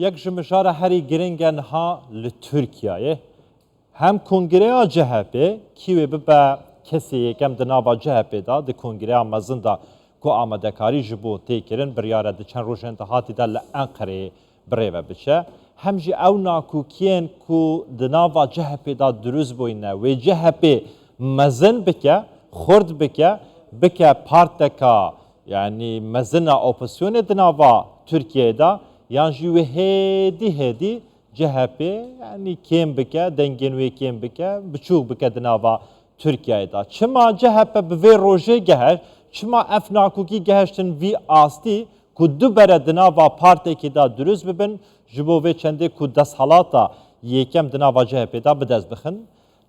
یک جمجاره هری گرنگن ها لترکیه هم کنگره CHP کیوی به کسی یکم دناوا CHP دا د کنگره مزن دا کو آماده کاری جبو تیکرن بریاره د چند روزن هاتی دا لانقره بریوه بشه همجی او ناکوکین کو دناوا CHP دا دروز بوینه و CHP مزن بکه خورد بکه پارتکا yani mezina opozisyonu dınava Türkiye'de yani hedi CHP yani kim bike dengen ve kim bike birçok bike dınava Türkiye'de. Çıma CHP ve roje geher, çıma efnakuki geherştin vi asti kudu bere dınava parti ki da dürüz bibin jibo ve çende kudas halata yekem dınava CHP'de bedez bixin.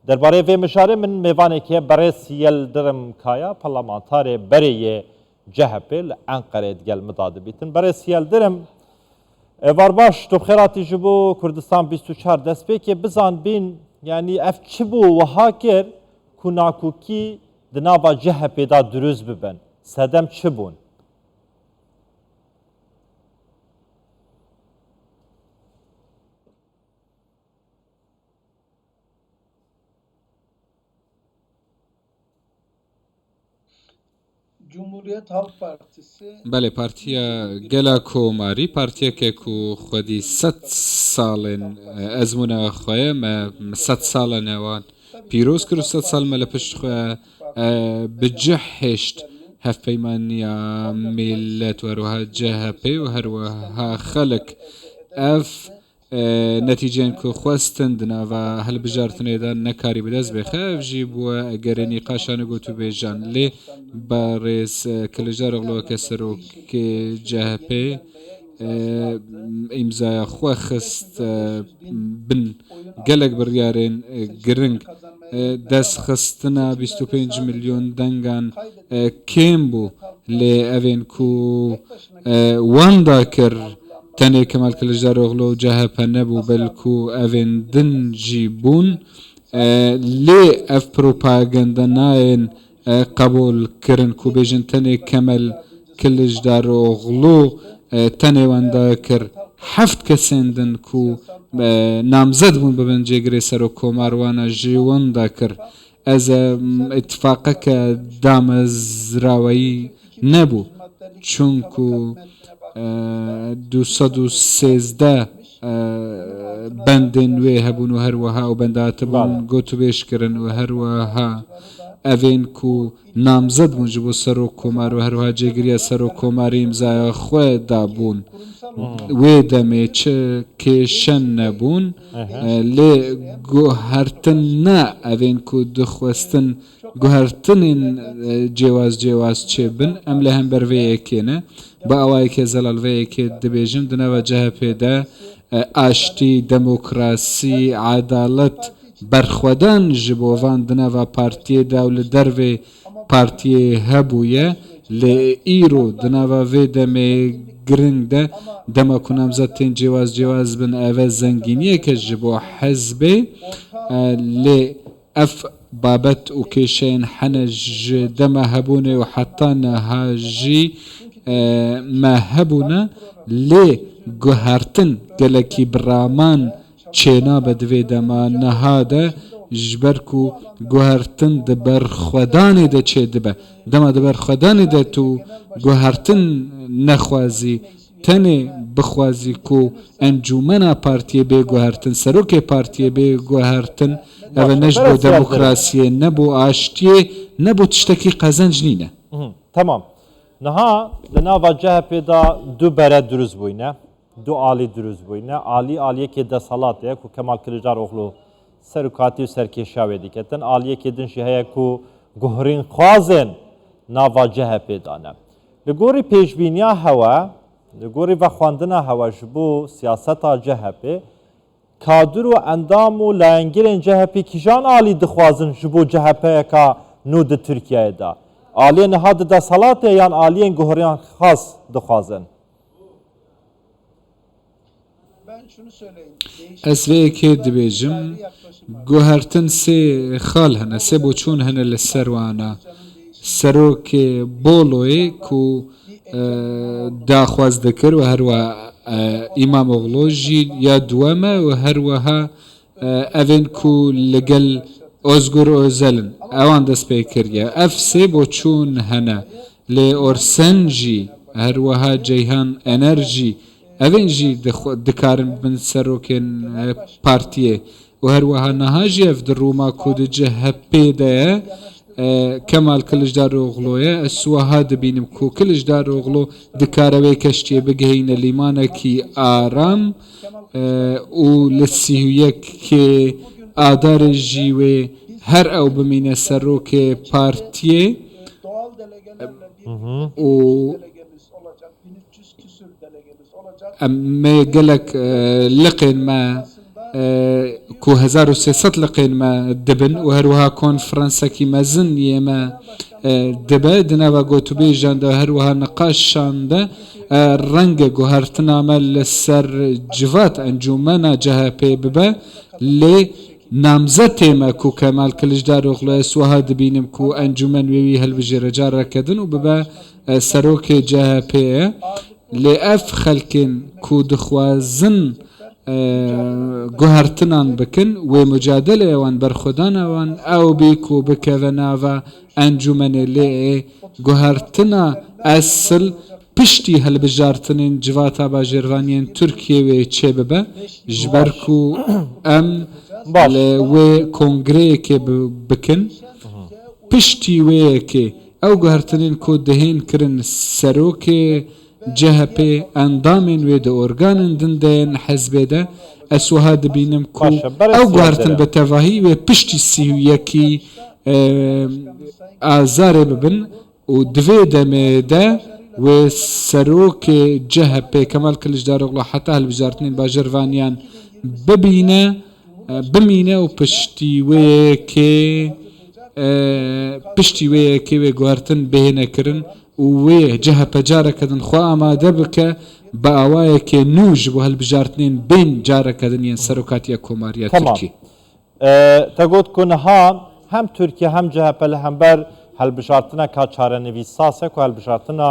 Derbare ve mişare min mevane ki bere siyel dirim kaya parlamentare bereye CHP Ankara'ya gel müdahale bitin. Bari siyal derim. Var baş topxerati jibo Kurdistan 24 dest peki bizan bin yani efçibu ve haker kunakuki dınava CHP'da dürüz biben. Sedem çibun. Cumhuriyet Halk Partisi بله پارتیا گلا کوماری پارتیا که کو خودی 100 سالن ازمونه خواه ما 100 سال نوان پیروز کرد 100 سال مل پشت خواه بجهشت هف پیمانیا ملت و روها CHP و هروها خلق اف نتیجه کو خواستند و هل بجارتنه دا نکاری بدز بخه جیب و اگر نقاشان گوتو بیجان لی بارز کلجار اغلو کسرو که CHP امضای خوا خست بن گلک بریارین گرنگ دست خستنا 25 میلیون دنگان کم بو لی اوین کو واندا کر تاني كمال كلجار اغلو CHP نبو بلكو اوين دن جيبون لي اف بروباغندا ناين قبول كرن كو بيجن تاني كمال كلجار اغلو تاني واندا كر حفت كسندن كو نامزد بون ببن جيگري سرو كوماروانا جي واندا كر از اتفاقك دامزراوي نبو چونكو 213 بندن وی هبون و هروها و بندات بون گوتو بیش کرن و هروها اوین کو نامزد بون جبو سرو کومار و هروها جگریا سرو کوماری امزای خواه دابون وی دمه چه کشن نبون لی گوهرتن نا اوین کو دخوستن گوهرتن جواز چه بن ام لهم بروی اکینه با اوای که زلال وی که دبیجم دنوا CHP ده آشتی دموکراسی عدالت برخودن جبوان دنوا پارتی دولت دروی پارتی هبویه لی ایرو دنوا وی دمی گرنگ ده دما کنم زدتین جواز بن اوه زنگینیه که جبو حزبه لی اف بابت و کشین حنج دما هبونه و حتی نهاجی ما هبونا لي گوهرتن گلکی برامان چینا بدوی دما نهاده جبرکو گوهرتن دبر خودانی ده چه دبه دما دبر خودانی ده تو گوهرتن نخوازی تنه بخوازی کو انجومنا پارتی بی گوهرتن سروک پارتی بی گوهرتن او نجبو دموکراسی نبو آشتی نبو تشتکی قزنج نینه Tamam. Naha dnava CHP da du bere dürüz buyne, du ali dürüz buyne, aliye ki de salat ya ku Kemal Kılıçdaroğlu serukati serkeşa vediketten aliye ki din şehye ku guhrin khwazen nava CHP dane. Ligori pejbiniya hava, ligori ve xwandina hava bu siyaseta CHP kadro endamu laengiren CHP kijan ali dixwazin bu CHP ka nu de Türkiye'de. Aliyen hadı da salat yan aliyen guhriyan khas dixwazin. Ben şunu söyleyeyim. اسوی که دبیجم گوهرتن سه خال هنه سه بوچون هنه لسروانا سروک بولوی کو داخواز دکر و هروا ئیمامۆغڵۆ ژی یا دووەمە و هەروەها ئەڤێن کو لەگەل ئۆزگور ئۆزەلن ئەوان دەست پێ کردە ئەف سێ بۆ چوون هەنە لێ ئۆرسەنجی هەروەها جەیهان ئەنەرژی ئەڤێن ژی دکارن بن سەرۆکێن پارتیێ و هەروەها نەهاژی ئەف دڕووما کودجە هەپێدەیە کەمال کلژدارۆغڵۆیە ئەسوەها دەبینم کو کلژدارۆغڵۆ دکارەوەی کەشتێ بگەینە لیمانێکی ئارام و لە سیویەکێ ئادارە ژیوێ هەر ئەو بمینە سەرۆکێ پارتیێ Doğal delegelerle و delegemiz olacak. 1300 küsür delegemiz olacak. ئەمێ گەلک لقێنمە کو 1300 لقێنمە دەبن و هەروەها کۆنفرانسەکی مەزن ئێمە دەبە دنەوە گۆتوبێژاندا هەروەها نەقاششاندا ڕەنگە گوهارتنامە لەسەر جوات ئەنجومەنە جەهەپێ ببە لێ نامزە تێمە کو کەمال کلژدارۆغڵۆ سوها دەبینم کو ئەنجومەن وێوی هەلبژێرە جارەکەدن و ببە سەرۆکێ جەهەپەیە لێ ئەف خەلکێن کو دخوازن گوهارتنان بکن وێ مجادلە ئەوان بەرخۆدانەوان ئەو بیک و بکەوە ناوە ئەنجومەنێ لێ گوهارتنە ئەسل پشتی هەلبژارتنین جواتا باژێرڤانیان تورکیەوێ چێ ببە ژبەرک و ئەم وێ کۆنگرەیەکێ بکن پشتی وەیەکێ ئەو گوهارتنین کۆ دەهێن کردن سەرۆکێ جەهەپێ ئەندامێن وێ دە ئۆرگانن دندێن حەزبێدە ئەسوها دەبینم کو ئەو گوهارتن بە تەواهی وێ پشتی سیویەکی ئازارێ ببن و دوێ دەمێدە وێ سەرۆکێ جەهەپێ کەمال کلژدارۆغڵۆ حتا هەلبژارتنین باژێرڤانیان بمینە و پشتی وەیەکێ وێ گوهارتن بهێنەکردن و وێ جەهەپە جارەکەدن خوا ئامادە بکە بە ئاوایەکێ نوژ بۆ هەلبژارتنین بین جارەکەدن یەن سەرۆکاتیە کۆماریە تورکی تەگوت کونها هەم تورکیە هەم جەهەپە لە هەمبەر هەلبژارتنە کا چارەنویساسێک و هەلبژارتنە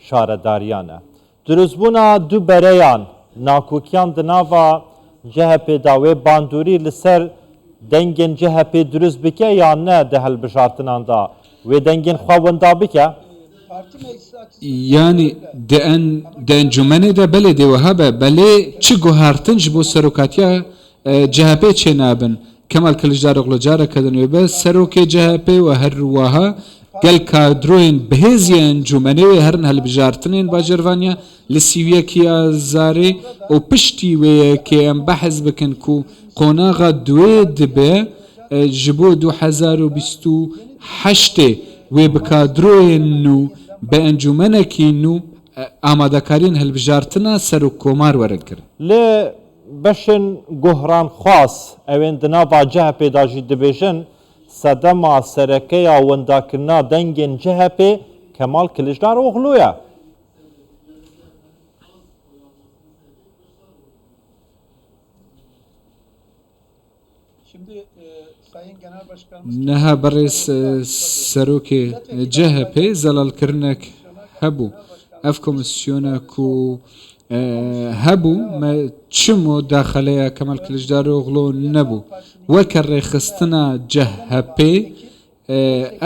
شارەداریانە دروستبوونا دوو بەرەیان ناکۆکیان دناوە جەهەپێدا وێ باندوری لەسەر دەنگên CHP dürüst bike ya ne de helbişartınanda ve dengin xwawinda bike? Parti meclisi açısından Yani de encumene de bele de vehabe bele çi guhartin ji bo serokatiya CHP çenabin Kemal Kılıçdaroğlu cara kadın ve be serokê CHP ve her waha gel kadroyên bihêzî encumene ve herin helbijartinên bajarvaniya li sîviyekî zarê û piştî wê yekê em behez bikin ku qonaxa duê dibe ji bo 2028 wê bi kadroyên nû bi encumenekî nû amadekarîn helbijartina ser û komar werin kirin. Lê beşên guhran xwas evên di nava CHP da jî dibêjin sedema serekeya wendakirina dengên CHP Kemal Kılıçdaroğlu ye. şimdi Sayın Genel Başkanımız Neha berês serokê CHP zelalkirinek hebû. Ev komisyona ku hebû me çimo daxeleya Kemal Kılıçdaroğlu nebû. Weke rêxistina CHP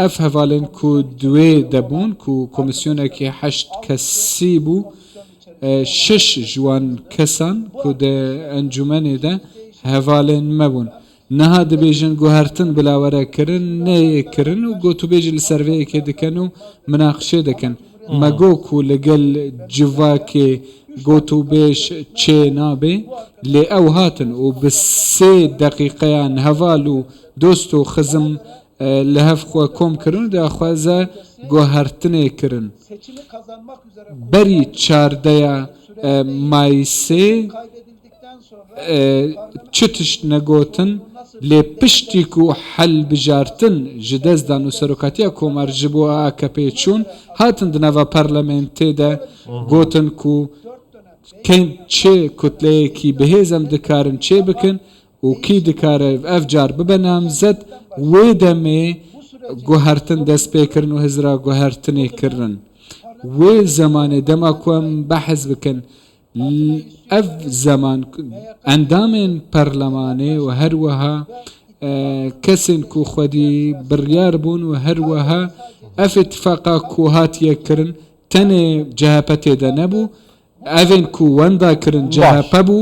ev hevalên ku duê debûn ku komisyonekî heşt kesî bû şeş ji wan kesan ku de encûmenê de hevalên me bûn. Neha dibêjin guhertin bilawere kirin neyê kirin û gotûbêjî li ser vê yekê dikin û minaqişê dikin. Me got ku li gel civakê gotûbêj çê nabe lê ew hatin û bi 3 deqîqeyan heval û dost û xizim li hev xwe kom kirin de xweze guhertinê kirin. seçimi kazanmak üzere Berî çardeya mayîsê kaydedildikten sonra çi tişt negotin lê piştî ku helbijartin ji dest dan û serokatiya komar ji bo AKP çûn hatin di nava parlamentê de gotin ku kên çê kutleyekî bihêz em dikarin çê bikin û kî dikare ev car bibe namzet wê demê guhertin dest pêkirin û hizra guhertinê kirin. Wê zemanê dema ku em behez bikin اف زمان اندامên پەرلەمانê و هەروەها کەسên ku xwedî biryar bûn û هەروەها ev îtîfaqa ku hatiye kirin tenê CHP têde nebû evên ku wenda kirin CHP bû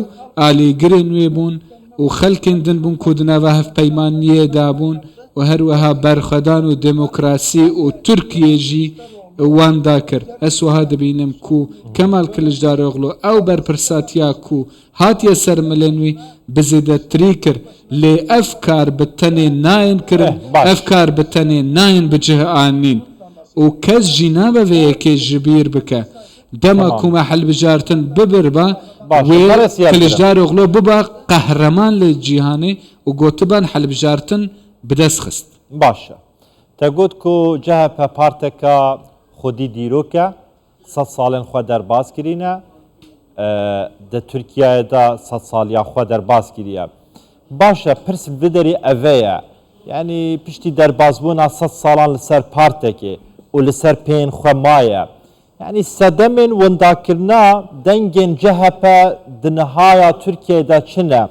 alîgirên wê bûn û xelkên din bûn ku di nava hevpeymaniyê dabûn û herweha berxwedan û demokrasî û Tirkiyê jî wenda kir. Ez wiha dibînim ku Kemal Kılıçdaroğlu ew berpirsatiya ku hatiye ser milên wî bi zêdetirî kir lê ev kar bi tenê nayên kirin ev kar bi tenê nayên bi cih anîn û kes jî nabe vê yekê ji bîr bike dema ku me helbijartin bibirba wê Kılıçdaroğlu biba qehreman li cîhanê û gotiban helbijartin bi dest xist. باشه te got ku CHP parteka xwedî dîrok e 100 salên xwe derbas kirîne di Tirkiyeyê de 100 saliya xwe derbas kiriye. Baş e pirs vê derê ev ye yanî piştî derbasbûna 100 salan li ser partekê û li ser peyên xwe maye. Yani sedemên wendakirina dengên CHP di nihaya Tirkiyeyê de çi ne?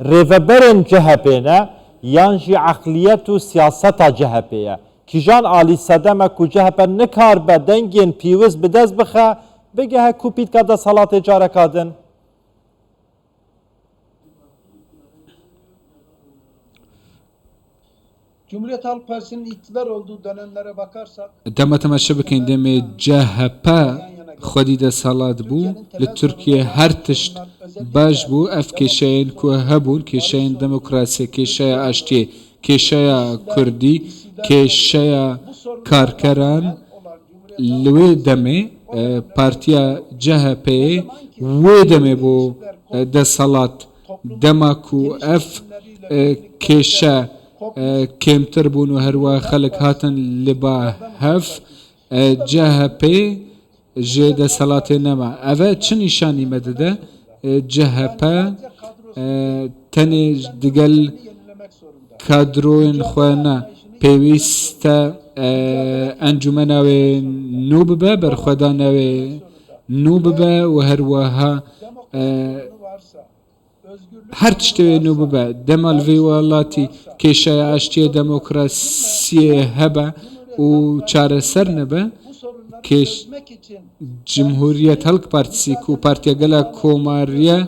Rêveberên CHP ne yan jî eqliyet û siyaseta CHP ye. Kîjan alî sedeme ku CHP nikar be dengên pîwiz bi dest bixe bigehe ku pîtka desalatê careka din. Cumhuriyet Halk Partisi'nin iktidar olduğu dönemlere bakarsak dema temaşe bikin demê CHP xwedî desalat bû li Tirkiye her tişt baş bû ev kêşeyên ku hebûn kêşeyên demokrasî kêşeya aştiyê kêşeya Kurdî kêşeya karkeran li wê demê partiya CHP'ye wê demê bû desalat dema ku ev kêşe kêmtir bûn û herwa xelek hatin li ba hev CHP ji desalatê nema. Ev e çi nîşanî me dide CHP tenê digel kadroyên xwe ne pêwîst e encûmena wê nû bibe berxwedana wê nû bibe û herwiha her tiştê wê nû bibe dema li vê welatî kêşeya aştiyê demokrasiyê hebe û çareser nebe Cumhuriyet Halk Partisi ku partiya gela komariye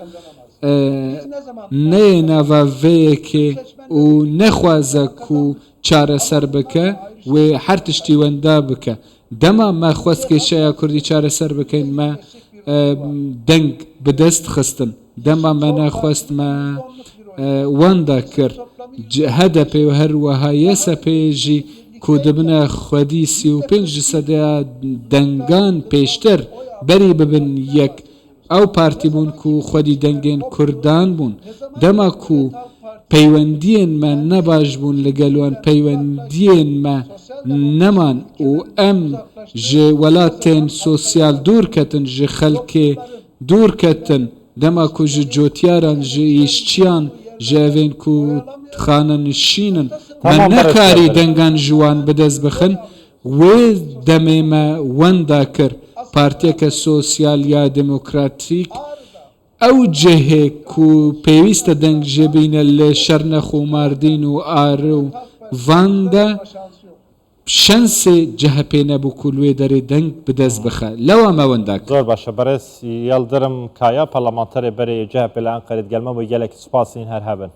neyê nava vê yekê û nexwaze ku çareser bike wê her tiştî wenda bike. Dema me xwest kêşeya Kurdî çareser bikin me deng bi dest xistin. Dema me nexwest me wenda kir HDP û herwiha YSP jî ku dibine xwedî 35 sedeya dengan pêştir berî bibin yek ew partî bûn ku xwedî dengên Kurdan bûn. Dema ku peywendiyên me nebaş bûn li gel wan peywendiyên me neman û em ji welatên sosyal dûr ketin ji xelkê dûr ketin dema ku ji cotiyaran ji îşçiyan ji evên ku xane nişînin me nekarî dengan ji wan bi dest bixin wê demê me wenda kir partiyeke sosyal ya demokratîk ew cihê ku pêwîst e deng jibîne li şernex û mardîn û arê û van de şensê CHP nebû ku li wê derê deng bi dest bixe lewa me wenda kir. Zor başa beres Yıldırım Kaya parlamenterê berê CHP li Enqerê gelme bû gelekî spasîn her hebin.